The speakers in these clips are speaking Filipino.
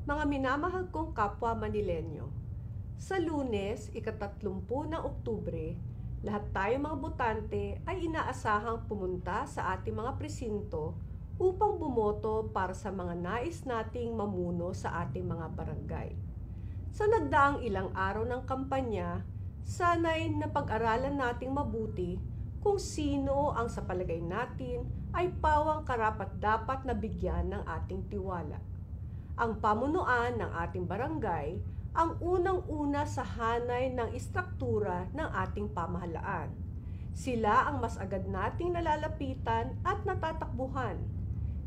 Mga minamahal kong kapwa Manilenyo, sa Lunes, ika-30 ng Oktubre, lahat tayo mga botante ay inaasahang pumunta sa ating mga presinto upang bumoto para sa mga nais nating mamuno sa ating mga barangay. Sa nagdaang ilang araw ng kampanya, sana'y napag-aralan nating mabuti kung sino ang sa palagay natin ay pawang karapat-dapat na bigyan ng ating tiwala. Ang pamunuan ng ating barangay ang unang-una sa hanay ng istruktura ng ating pamahalaan. Sila ang mas agad nating nalalapitan at natatakbuhan.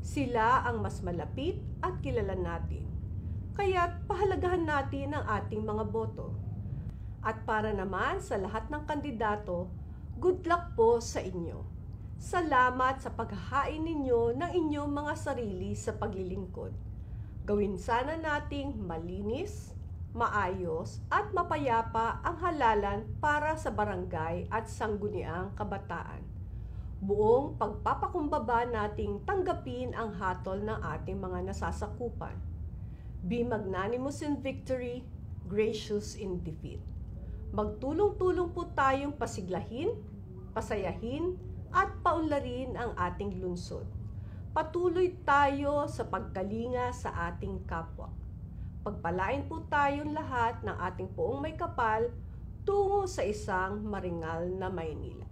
Sila ang mas malapit at kilala natin. Kaya't pahalagahan natin ang ating mga boto. At para naman sa lahat ng kandidato, good luck po sa inyo. Salamat sa paghahain ninyo ng inyong mga sarili sa paglilingkod. Gawin sana nating malinis, maayos at mapayapa ang halalan para sa barangay at sangguniang kabataan. Buong pagpapakumbaba nating tanggapin ang hatol ng ating mga nasasakupan. Be magnanimous in victory, gracious in defeat. Magtulong-tulong po tayong pasiglahin, pasayahin at paunlarin ang ating lungsod. Patuloy tayo sa pagkalinga sa ating kapwa. Pagpalain po tayong lahat ng ating poong may kapal tungo sa isang maringal na Maynila.